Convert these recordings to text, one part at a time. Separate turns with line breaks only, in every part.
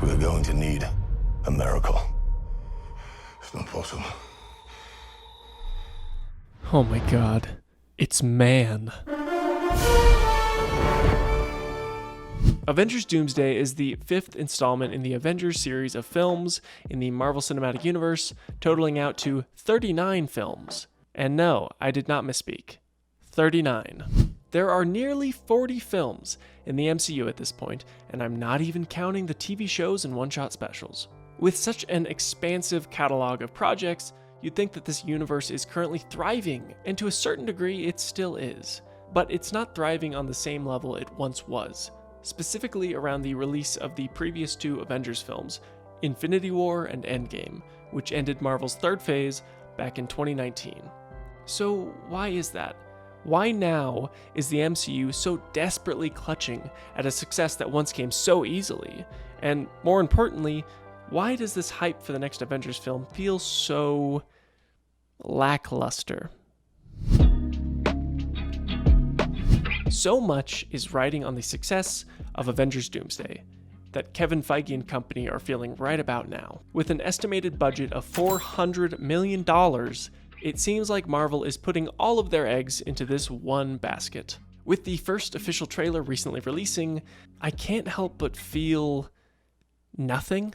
We're going to need a miracle. It's not possible.
Oh my god. It's man. Avengers Doomsday is the fifth installment in the Avengers series of films in the Marvel Cinematic Universe, totaling out to 39 films. And no, I did not misspeak. 39. There are nearly 40 films in the MCU at this point, and I'm not even counting the TV shows and one-shot specials. With such an expansive catalog of projects, you'd think that this universe is currently thriving, and to a certain degree it still is. But it's not thriving on the same level it once was, specifically around the release of the previous two Avengers films, Infinity War and Endgame, which ended Marvel's third phase back in 2019. So why is that? Why now is the MCU so desperately clutching at a success that once came so easily? And more importantly, why does this hype for the next Avengers film feel so lackluster? So much is riding on the success of Avengers Doomsday that Kevin Feige and company are feeling right about now. With an estimated budget of $400 million, it seems like Marvel is putting all of their eggs into this one basket. With the first official trailer recently releasing, I can't help but feel nothing.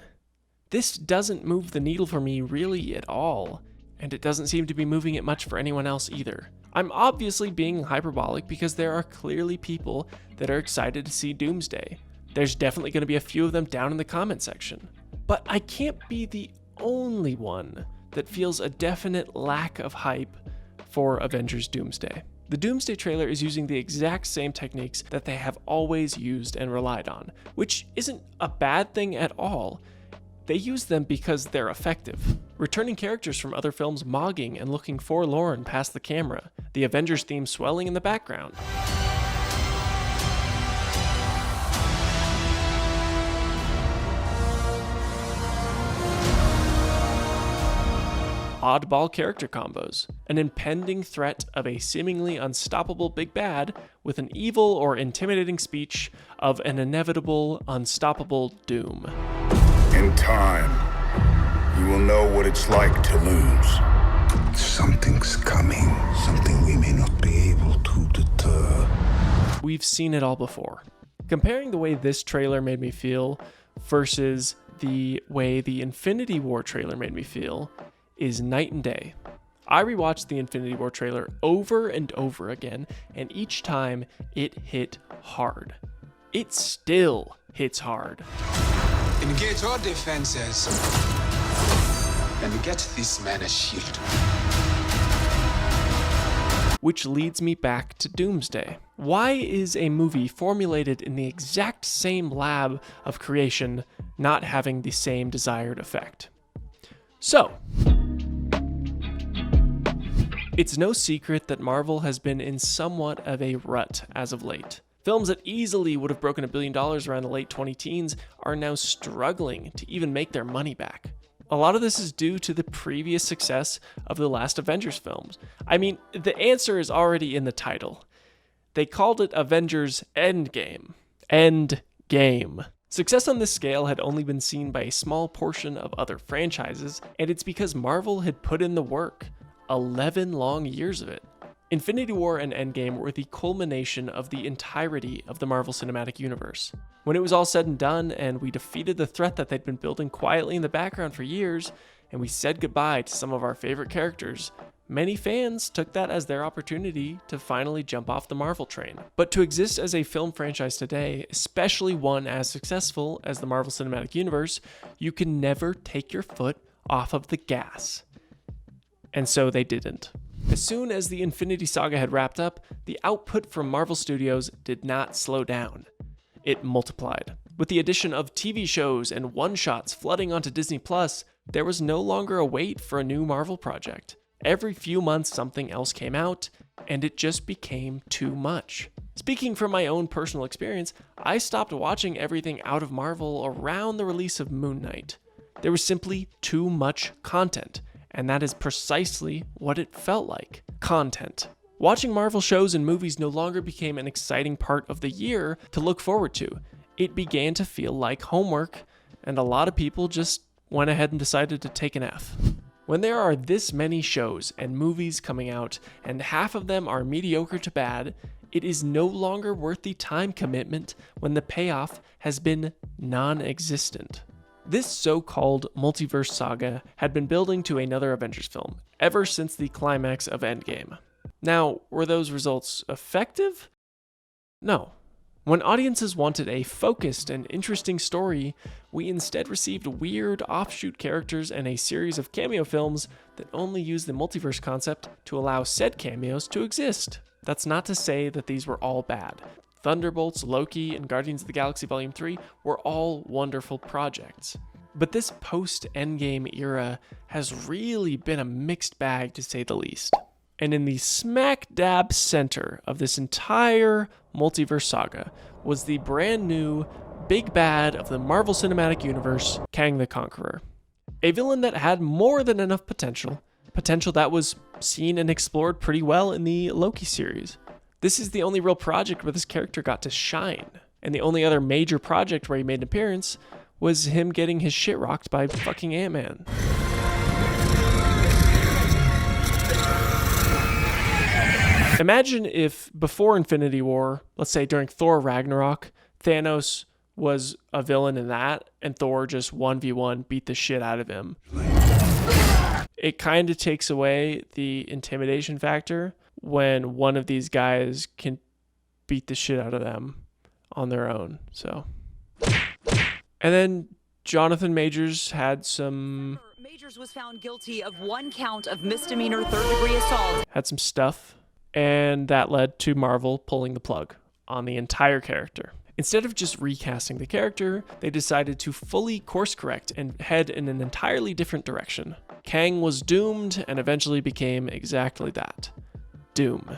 This doesn't move the needle for me really at all, and it doesn't seem to be moving it much for anyone else either. I'm obviously being hyperbolic because there are clearly people that are excited to see Doomsday. There's definitely going to be a few of them down in the comment section. But I can't be the only one that feels a definite lack of hype for Avengers Doomsday. The Doomsday trailer is using the exact same techniques that they have always used and relied on, which isn't a bad thing at all. They use them because they're effective. Returning characters from other films mogging and looking forlorn past the camera, the Avengers theme swelling in the background. Oddball character combos, an impending threat of a seemingly unstoppable big bad with an evil or intimidating speech of an inevitable, unstoppable doom.
In time, you will know what it's like to lose. Something's coming, something we may not be able to deter.
We've seen it all before. Comparing the way this trailer made me feel versus the way the Infinity War trailer made me feel is night and day. I rewatched the Infinity War trailer over and over again, and each time it hit hard. It still hits hard.
Engage all defenses and get this man a shield.
Which leads me back to Doomsday. Why is a movie formulated in the exact same lab of creation not having the same desired effect? So, it's no secret that Marvel has been in somewhat of a rut as of late. Films that easily would have broken $1 billion around the late 2010s are now struggling to even make their money back. A lot of this is due to the previous success of the last Avengers films. I mean, the answer is already in the title. They called it Avengers Endgame. Endgame. Success on this scale had only been seen by a small portion of other franchises, and it's because Marvel had put in the work. 11 long years of it. Infinity War and Endgame were the culmination of the entirety of the Marvel Cinematic Universe. When it was all said and done, and we defeated the threat that they'd been building quietly in the background for years, and we said goodbye to some of our favorite characters, many fans took that as their opportunity to finally jump off the Marvel train. But to exist as a film franchise today, especially one as successful as the Marvel Cinematic Universe, you can never take your foot off of the gas. And so they didn't. As soon as the Infinity Saga had wrapped up, the output from Marvel Studios did not slow down. It multiplied. With the addition of TV shows and one-shots flooding onto Disney+, there was no longer a wait for a new Marvel project. Every few months something else came out, and it just became too much. Speaking from my own personal experience, I stopped watching everything out of Marvel around the release of Moon Knight. There was simply too much content. And that is precisely what it felt like. Content. Watching Marvel shows and movies no longer became an exciting part of the year to look forward to. It began to feel like homework and a lot of people just went ahead and decided to take an F. When there are this many shows and movies coming out, and half of them are mediocre to bad, it is no longer worth the time commitment when the payoff has been non-existent. This so-called multiverse saga had been building to another Avengers film ever since the climax of Endgame. Now, were those results effective? No. When audiences wanted a focused and interesting story, we instead received weird offshoot characters and a series of cameo films that only use the multiverse concept to allow said cameos to exist. That's not to say that these were all bad. Thunderbolts, Loki, and Guardians of the Galaxy Volume 3 were all wonderful projects. But this post-Endgame era has really been a mixed bag to say the least. And in the smack dab center of this entire multiverse saga was the brand new big bad of the Marvel Cinematic Universe, Kang the Conqueror. A villain that had more than enough potential that was seen and explored pretty well in the Loki series. This is the only real project where this character got to shine, and the only other major project where he made an appearance was him getting his shit rocked by fucking Ant-Man. Imagine if before Infinity War, let's say during Thor Ragnarok, Thanos was a villain in that, and Thor just 1v1 beat the shit out of him. It kind of takes away the intimidation factor when one of these guys can beat the shit out of them on their own. So, and then Jonathan Majors had some...
Majors was found guilty of 1 count of misdemeanor third-degree assault.
Had some stuff, and that led to Marvel pulling the plug on the entire character. Instead of just recasting the character, they decided to fully course correct and head in an entirely different direction. Kang was doomed and eventually became exactly that. Doom.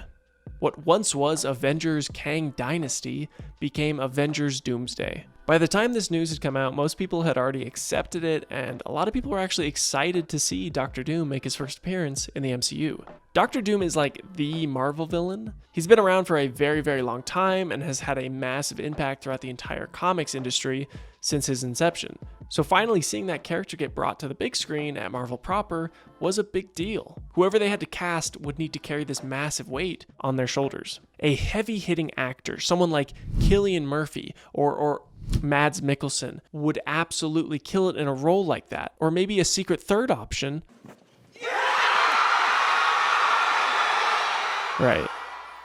What once was Avengers Kang Dynasty became Avengers Doomsday. By the time this news had come out, most people had already accepted it, and a lot of people were actually excited to see Doctor Doom make his first appearance in the MCU. Doctor Doom is like the Marvel villain. He's been around for a very, very long time and has had a massive impact throughout the entire comics industry since his inception. So finally seeing that character get brought to the big screen at Marvel proper was a big deal. Whoever they had to cast would need to carry this massive weight on their shoulders. A heavy-hitting actor, someone like Cillian Murphy or Mads Mikkelsen, would absolutely kill it in a role like that. Or maybe a secret third option. Right.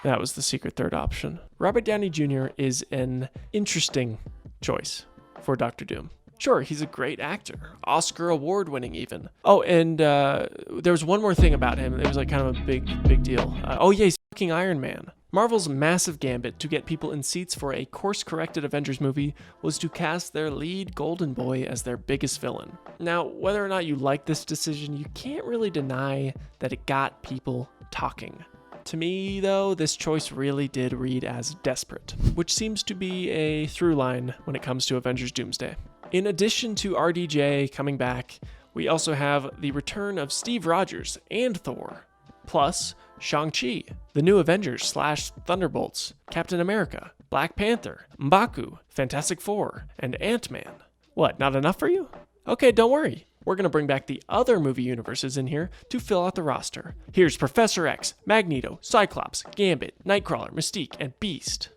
That was the secret third option. Robert Downey Jr. is an interesting choice for Doctor Doom. Sure, he's a great actor. Oscar award winning even. Oh, and there was one more thing about him. It was like kind of a big deal. Oh yeah, he's fucking Iron Man. Marvel's massive gambit to get people in seats for a course-corrected Avengers movie was to cast their lead golden boy as their biggest villain. Now, whether or not you like this decision, you can't really deny that it got people talking. To me, though, this choice really did read as desperate, which seems to be a through line when it comes to Avengers Doomsday. In addition to RDJ coming back, we also have the return of Steve Rogers and Thor, plus Shang-Chi, the new Avengers / Thunderbolts, Captain America, Black Panther, M'Baku, Fantastic Four, and Ant-Man. What, not enough for you? Okay, don't worry. We're going to bring back the other movie universes in here to fill out the roster. Here's Professor X, Magneto, Cyclops, Gambit, Nightcrawler, Mystique, and Beast.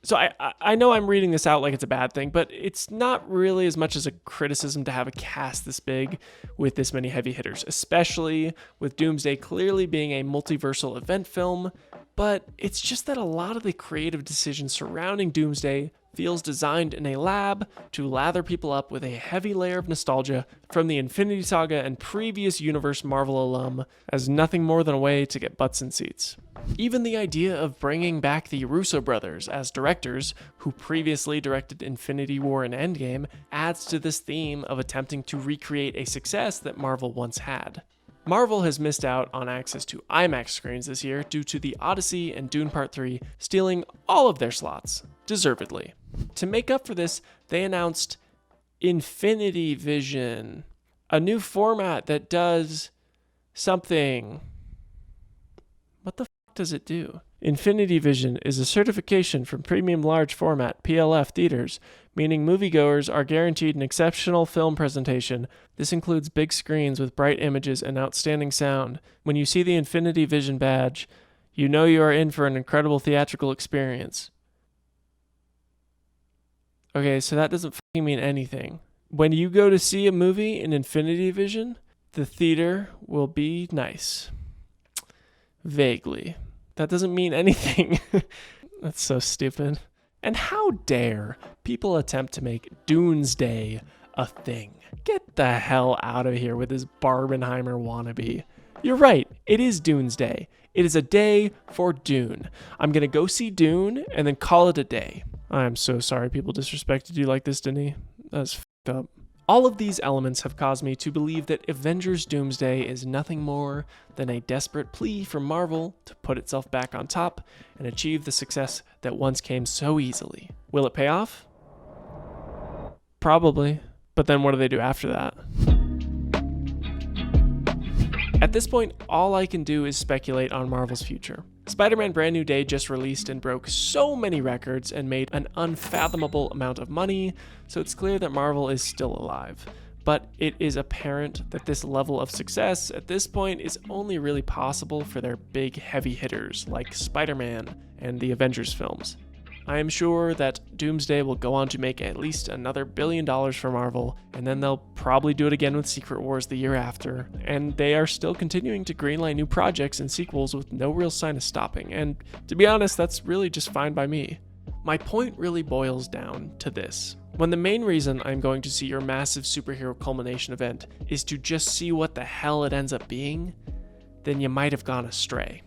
So I know I'm reading this out like it's a bad thing, but it's not really as much as a criticism to have a cast this big with this many heavy hitters, especially with Doomsday clearly being a multiversal event film. But it's just that a lot of the creative decisions surrounding Doomsday feels designed in a lab to lather people up with a heavy layer of nostalgia from the Infinity Saga and previous universe Marvel alum as nothing more than a way to get butts in seats. Even the idea of bringing back the Russo brothers as directors, who previously directed Infinity War and Endgame, adds to this theme of attempting to recreate a success that Marvel once had. Marvel has missed out on access to IMAX screens this year due to the Odyssey and Dune Part 3 stealing all of their slots, deservedly. To make up for this, they announced Infinity Vision, a new format that does something. What the fuck does it do? Infinity Vision is a certification from Premium Large Format (PLF) theaters, meaning moviegoers are guaranteed an exceptional film presentation. This includes big screens with bright images and outstanding sound. When you see the Infinity Vision badge, you know you are in for an incredible theatrical experience. Okay, so that doesn't fucking mean anything. When you go to see a movie in Infinity Vision, the theater will be nice. Vaguely. That doesn't mean anything. That's so stupid. And how dare people attempt to make Dunesday a thing? Get the hell out of here with this Barbenheimer wannabe. You're right, it is Dunesday. It is a day for Dune. I'm gonna go see Dune and then call it a day. I'm so sorry people disrespected you like this, didn't he? That's fucked up. All of these elements have caused me to believe that Avengers Doomsday is nothing more than a desperate plea for Marvel to put itself back on top and achieve the success that once came so easily. Will it pay off? Probably. But then what do they do after that? At this point, all I can do is speculate on Marvel's future. Spider-Man Brand New Day just released and broke so many records and made an unfathomable amount of money, so it's clear that Marvel is still alive. But it is apparent that this level of success at this point is only really possible for their big heavy hitters like Spider-Man and the Avengers films. I am sure that Doomsday will go on to make at least another $1 billion for Marvel, and then they'll probably do it again with Secret Wars the year after, and they are still continuing to greenlight new projects and sequels with no real sign of stopping, and to be honest, that's really just fine by me. My point really boils down to this. When the main reason I'm going to see your massive superhero culmination event is to just see what the hell it ends up being, then you might have gone astray.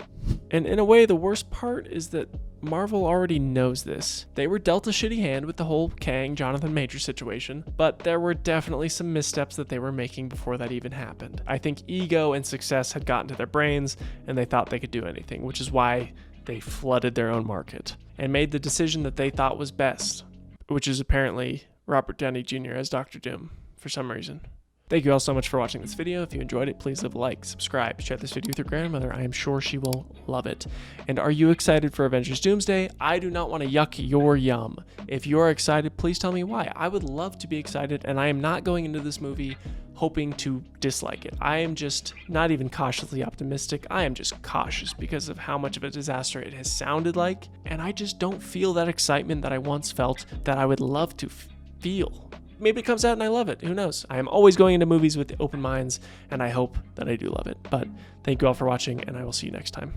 And in a way, the worst part is that Marvel already knows this. They were dealt a shitty hand with the whole Kang, Jonathan Majors situation, but there were definitely some missteps that they were making before that even happened. I think ego and success had gotten to their brains, and they thought they could do anything, which is why they flooded their own market and made the decision that they thought was best, which is apparently Robert Downey Jr. as Dr. Doom for some reason. Thank you all so much for watching this video. If you enjoyed it, please leave a like, subscribe, share this video with your grandmother. I am sure she will love it. And are you excited for Avengers Doomsday? I do not want to yuck your yum. If you are excited, please tell me why. I would love to be excited, and I am not going into this movie hoping to dislike it. I am just not even cautiously optimistic. I am just cautious because of how much of a disaster it has sounded like, and I just don't feel that excitement that I once felt that I would love to feel. Maybe it comes out and I love it. Who knows? I am always going into movies with open minds, and I hope that I do love it. But thank you all for watching, and I will see you next time.